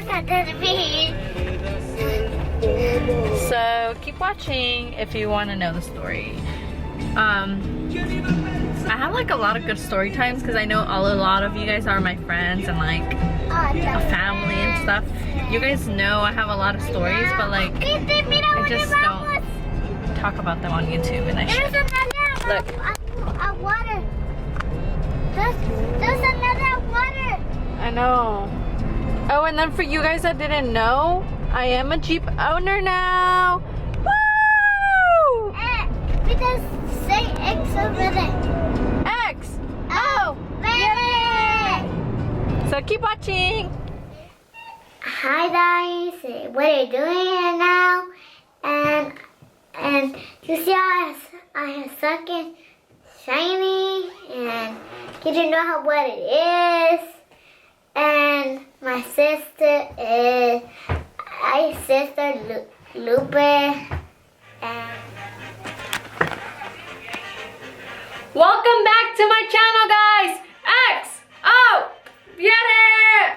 That's me. So keep watching if you want to know the story. I have like a lot of good story times because I know a lot of you guys are my friends and like a family and stuff. You guys know I have a lot of stories, but like I just don't talk about them on YouTube, and I should. Look. Water. There's another water. I know. Oh, and then for you guys that didn't know, I am a Jeep owner now. Woo! Because say X over there. X. Oh. Yay! So keep watching. Hi guys, what are you doing now? And you see I have second shiny, and you don't know how what it is. And my sister is Lupe, and Welcome back to my channel, guys. XOviere.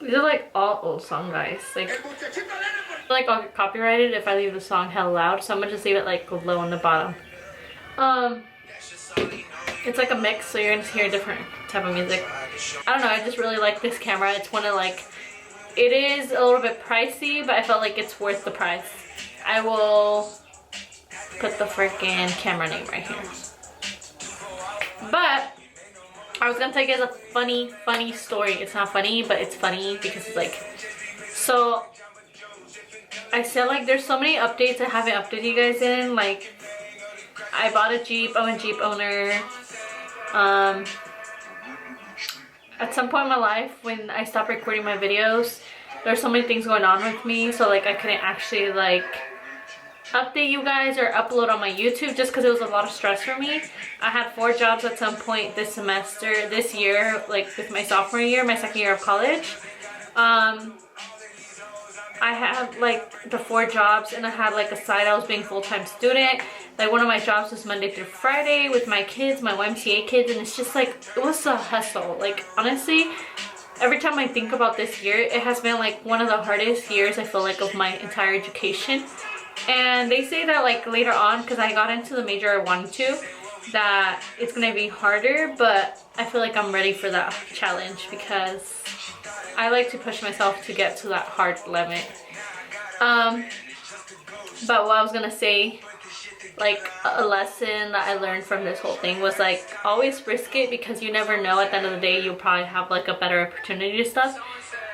These are like all old song, guys. Like I'll get copyrighted if I leave the song hell loud, so I'm gonna just leave it like low on the bottom. It's like a mix, so you're gonna hear different type of music. I don't know, I just really like this camera. It's one of like, it is a little bit pricey, but I felt like it's worth the price. I will put the freaking camera name right here. But I was gonna tell you guys a funny story. It's not funny, but it's funny because it's like, so I said like there's so many updates I haven't updated you guys in. Like I bought a Jeep, I'm a Jeep owner. At some point in my life when I stopped recording my videos, there's so many things going on with me, so like I couldn't actually like update you guys or upload on my YouTube just because it was a lot of stress for me. I had 4 jobs at some point this year, like with my sophomore year, my second year of college. I had like the 4 jobs, and I had like a side, I was being full-time student. Like one of my jobs was Monday through Friday with my kids, my YMCA kids, and it's just like, it was a hustle. Like honestly, every time I think about this year, it has been like one of the hardest years I feel like of my entire education. And they say that like later on, because I got into the major I wanted to, that it's gonna be harder, but I feel like I'm ready for that challenge because I like to push myself to get to that hard limit. But what I was gonna say, like a lesson that I learned from this whole thing was like, always risk it, because you never know, at the end of the day you'll probably have like a better opportunity to stuff.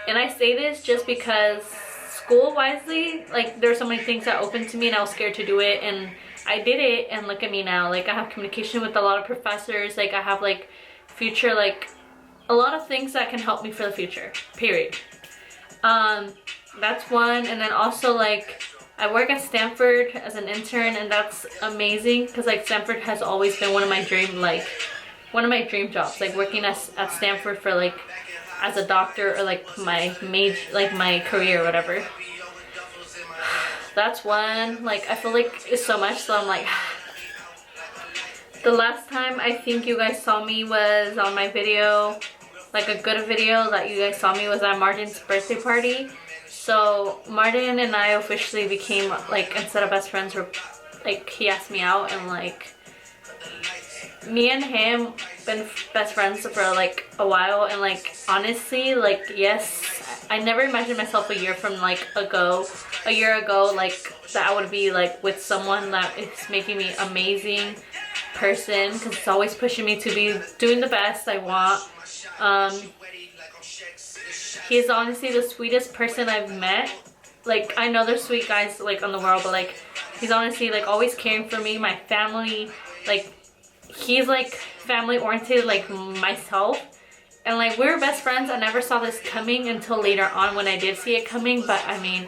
And I say this just because school wisely, like there were so many things that opened to me and I was scared to do it, and I did it, and look at me now. Like I have communication with a lot of professors, like I have like future, like a lot of things that can help me for the future, period. That's one. And then also like I work at Stanford as an intern, and that's amazing because like Stanford has always been one of my dream jobs, like working at Stanford for like as a doctor, or like my my career or whatever. That's one. Like I feel like it's so much, so I'm like the last time I think you guys saw me was on my video, like a good video that you guys saw me was at Martin's birthday party. So Martin and I officially became like, instead of best friends, we're like, he asked me out, and like me and him been best friends for like a while. And like honestly, like yes, I never imagined myself a year ago like that I would be like with someone that is making me amazing person, because it's always pushing me to be doing the best I want. He's honestly the sweetest person I've met. Like I know there's sweet guys like on the world, but like he's honestly like always caring for me, my family. Like he's like family oriented like myself, and like we were best friends. I never saw this coming until later on when I did see it coming. But I mean,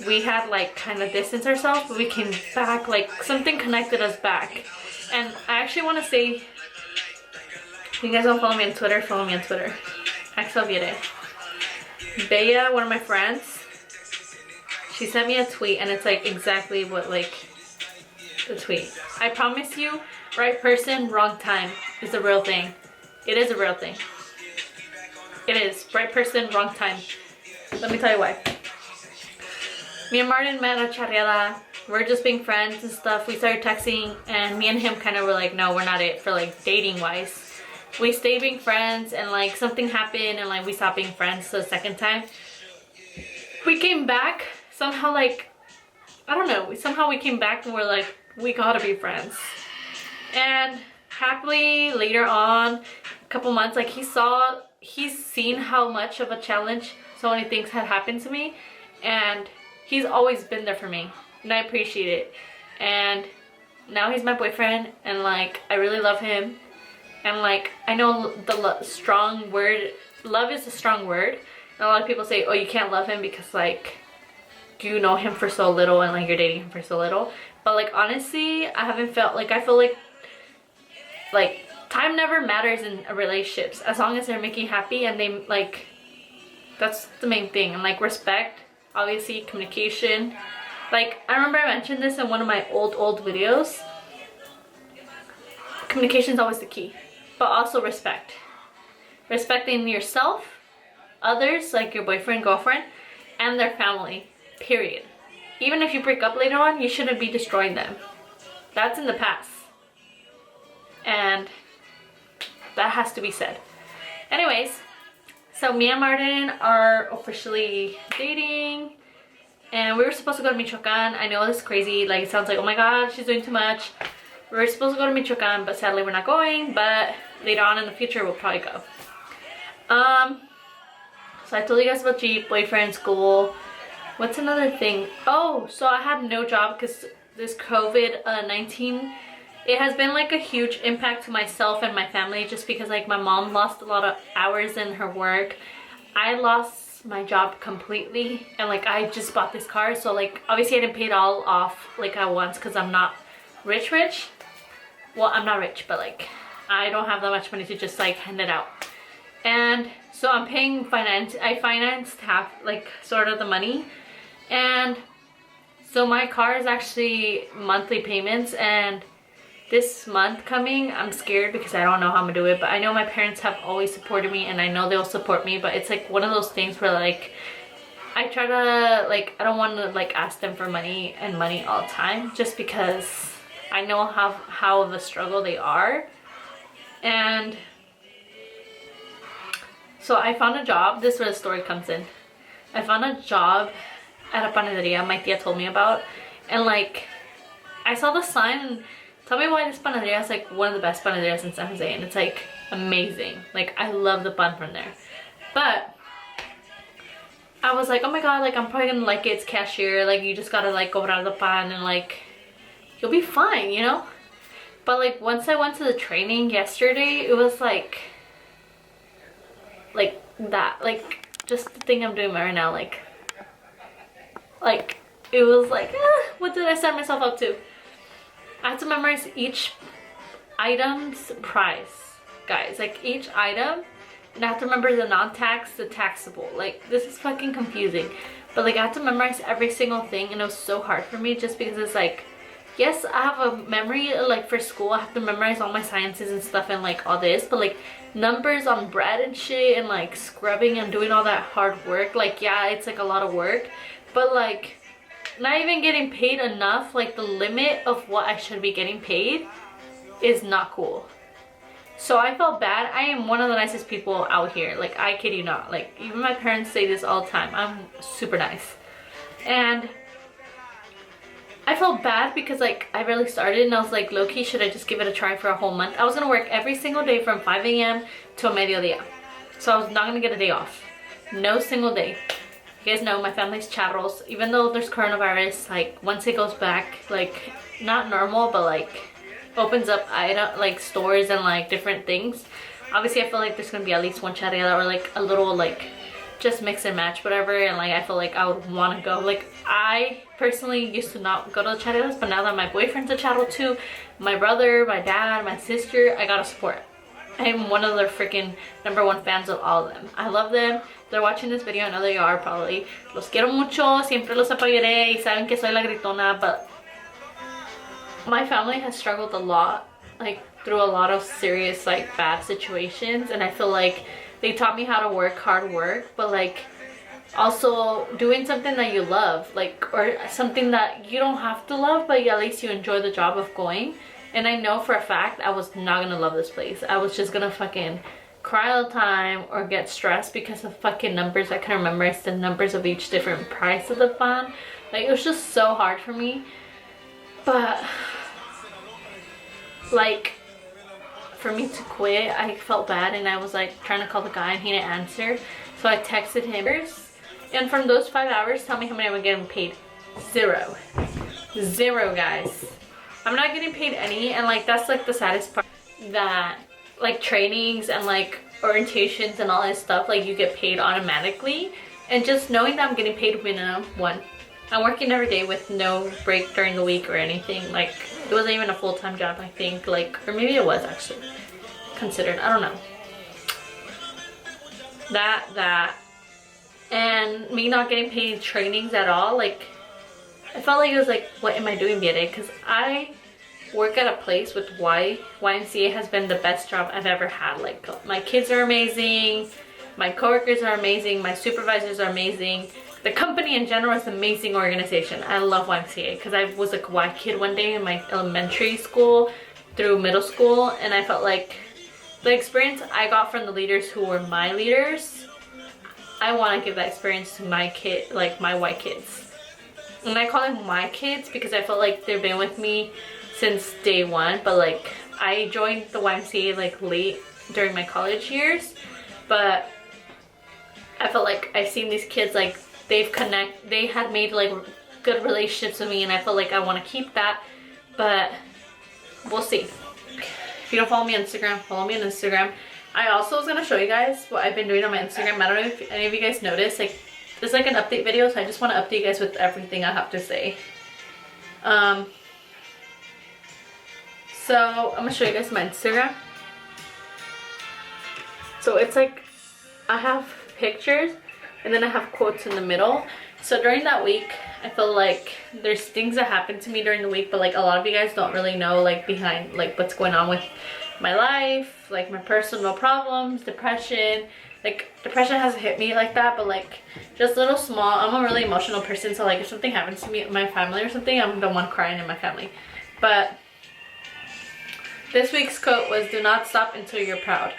we had like kind of distanced ourselves, but we came back, like something connected us back. And I actually want to say, if you guys don't follow me on Twitter, follow me on Twitter. xoviere. Bea, one of my friends, she sent me a tweet, and it's like exactly what like the tweet. I promise you, right person, wrong time is the real thing. It is a real thing. It is. Right person, wrong time. Let me tell you why. Me and Martin met at charreada. We're just being friends and stuff. We started texting, and me and him kind of were like, no, we're not it for like dating wise. We stayed being friends, and like something happened, and like we stopped being friends the second time. We came back somehow, like, I don't know, somehow we came back and we're like, we gotta be friends. And happily later on, a couple months, like he's seen how much of a challenge so many things had happened to me, and he's always been there for me, and I appreciate it. And now he's my boyfriend, and like I really love him. And like I know the strong word, love is a strong word, and a lot of people say, oh, you can't love him because like you know him for so little and like you're dating him for so little. But like honestly, I haven't felt like, I feel like time never matters in relationships as long as they're making you happy, and they like, that's the main thing. And like respect, obviously, communication. Like I remember I mentioned this in one of my old videos. Communication is always the key, but also respect. Respecting yourself, others, like your boyfriend, girlfriend, and their family, period. Even if you break up later on, you shouldn't be destroying them. That's in the past. And that has to be said. Anyways, so me and Martin are officially dating, and we were supposed to go to Michoacan. I know this is crazy, like it sounds like, oh my god, she's doing too much. We were supposed to go to Michoacan, but sadly we're not going, but later on in the future we'll probably go. So I told you guys about Jeep, boyfriend, school. What's another thing? Oh, so I had no job because this COVID-19, it has been like a huge impact to myself and my family, just because like my mom lost a lot of hours in her work. I lost my job completely, and like I just bought this car, so like obviously I didn't pay it all off like at once because I'm not rich. Well, I'm not rich, but like I don't have that much money to just like hand it out. And so I'm paying finance. I financed half, like sort of the money. And so my car is actually monthly payments, and this month coming, I'm scared because I don't know how I'm gonna do it, but I know my parents have always supported me, and I know they'll support me, but it's like one of those things where like I try to like, I don't want to like ask them for money all the time, just because I know how of a struggle they are. And so I found a job. This is where the story comes in. I found a job at a panaderia my tia told me about, and like I saw the sign, and tell me why this panaderia is like one of the best panaderias in San Jose, and it's like amazing. Like I love the bun from there. But I was like, oh my god, like I'm probably gonna like it. It's cashier, like you just gotta like cobrar the pan and like you'll be fine, you know? But like once I went to the training yesterday, it was like that, like just the thing I'm doing right now, like it was like, what did I set myself up to? I had to memorize each item's price, guys, like each item, and I have to remember the non-tax, the taxable. Like this is fucking confusing, but like I had to memorize every single thing, and it was so hard for me just because it's like, yes, I have a memory, like for school I have to memorize all my sciences and stuff and like all this, but like numbers on bread and shit and like scrubbing and doing all that hard work, like yeah, it's like a lot of work, but like not even getting paid enough, like the limit of what I should be getting paid is not cool. So I felt bad. I am one of the nicest people out here, like I kid you not, like even my parents say this all the time, I'm super nice. And I felt bad because like I really started, and I was like, low-key, should I just give it a try for a whole month? I was gonna work every single day from 5 a.m. to mediodía, so I was not gonna get a day off, no single day. You guys know my family's charros. Even though there's coronavirus, like once it goes back, like not normal, but like opens up like stores and like different things, obviously I feel like there's gonna be at least one charreada or like a little like just mix and match whatever, and like I feel like I would want to go. Like I personally used to not go to the charreadas, but now that my boyfriend's a charro too, my brother, my dad, my sister, I gotta support. I'm one of their freaking #1 fans of all of them. I love them. They're watching this video, I know they are probably. Los quiero mucho, siempre los apoyaré, y saben que soy la gritona, but my family has struggled a lot, like through a lot of serious like bad situations, and I feel like they taught me how to work hard work, but like also doing something that you love, like, or something that you don't have to love, but at least you enjoy the job of going. And I know for a fact I was not gonna love this place. I was just gonna fucking cry all the time or get stressed because of fucking numbers. I can't memorize the numbers of each different price of the fan. Like, it was just so hard for me. But like, for me to quit, I felt bad, and I was like trying to call the guy and he didn't answer. So I texted him, and from those 5 hours, tell me how many I'm getting paid. Zero, guys. I'm not getting paid any, and like that's like the saddest part, that like trainings and like orientations and all this stuff, like you get paid automatically. And just knowing that I'm getting paid minimum one, I'm working every day with no break during the week or anything. Like, it wasn't even a full-time job, I think, like, or maybe it was actually considered, I don't know. That and me not getting paid trainings at all, like, I felt like it was like, what am I doing today? Because I work at a place with YMCA has been the best job I've ever had. Like, my kids are amazing, my coworkers are amazing, my supervisors are amazing. The company in general is an amazing organization. I love YMCA because I was like a Y kid one day in my elementary school through middle school, and I felt like the experience I got from the leaders who were my leaders, I want to give that experience to my kid, like my Y kids. And I call them my kids because I felt like they've been with me since day one, but like I joined the YMCA like late during my college years, but I felt like I've seen these kids, like they had made like good relationships with me, and I felt like I want to keep that, but we'll see. If you don't follow me on Instagram, follow me on Instagram. I also was gonna show you guys what I've been doing on my Instagram. I don't know if any of you guys noticed, like it's like an update video, so I just want to update you guys with everything I have to say. So I'm gonna show you guys my Instagram. So it's like I have pictures and then I have quotes in the middle. So during that week, I feel like there's things that happen to me during the week, but like a lot of you guys don't really know like behind like what's going on with my life, like my personal problems, depression. Like depression hasn't hit me like that, but like just little small. I'm a really emotional person, so like if something happens to me, my family or something, I'm the one crying in my family. But this week's quote was, "Do not stop until you're proud."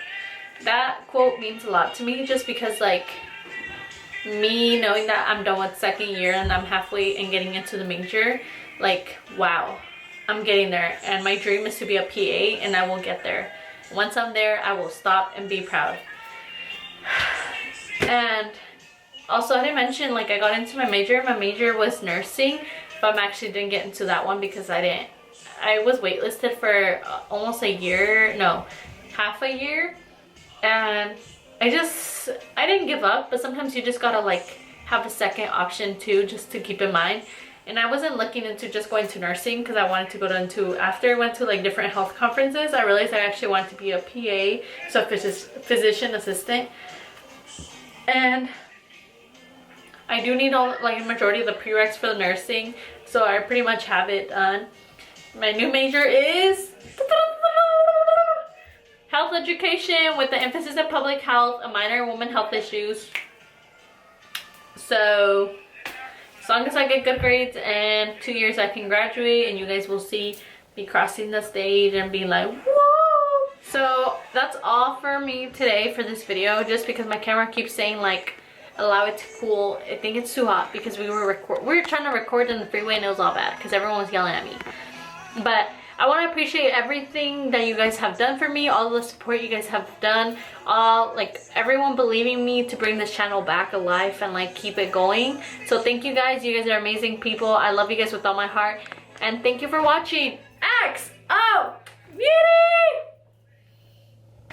That quote means a lot to me, just because like me knowing that I'm done with second year and I'm halfway and getting into the major, like wow, I'm getting there, and my dream is to be a PA, and I will get there. Once I'm there, I will stop and be proud. And also I didn't mention, like I got into my major. My major was nursing, but I actually didn't get into that one because I was waitlisted for almost a year, no, half a year, and I didn't give up, but sometimes you just gotta like have a second option too, just to keep in mind. And I wasn't looking into just going to nursing because I wanted to go into, after I went to like different health conferences, I realized I actually wanted to be a PA, so physician assistant. And I do need all like a majority of the prereqs for the nursing, so I pretty much have it done. My new major is health education with the emphasis in public health, a minor in women health issues. So as long as I get good grades and 2 years I can graduate, and you guys will see me crossing the stage and being like, whoa. So that's all for me today for this video, just because my camera keeps saying like allow it to cool. I think it's too hot because we were trying to record in the freeway and it was all bad because everyone was yelling at me. But I want to appreciate everything that you guys have done for me, all the support you guys have done, all like everyone believing me to bring this channel back alive and like keep it going. So thank you guys. You guys are amazing people. I love you guys with all my heart, and thank you for watching. XOviere!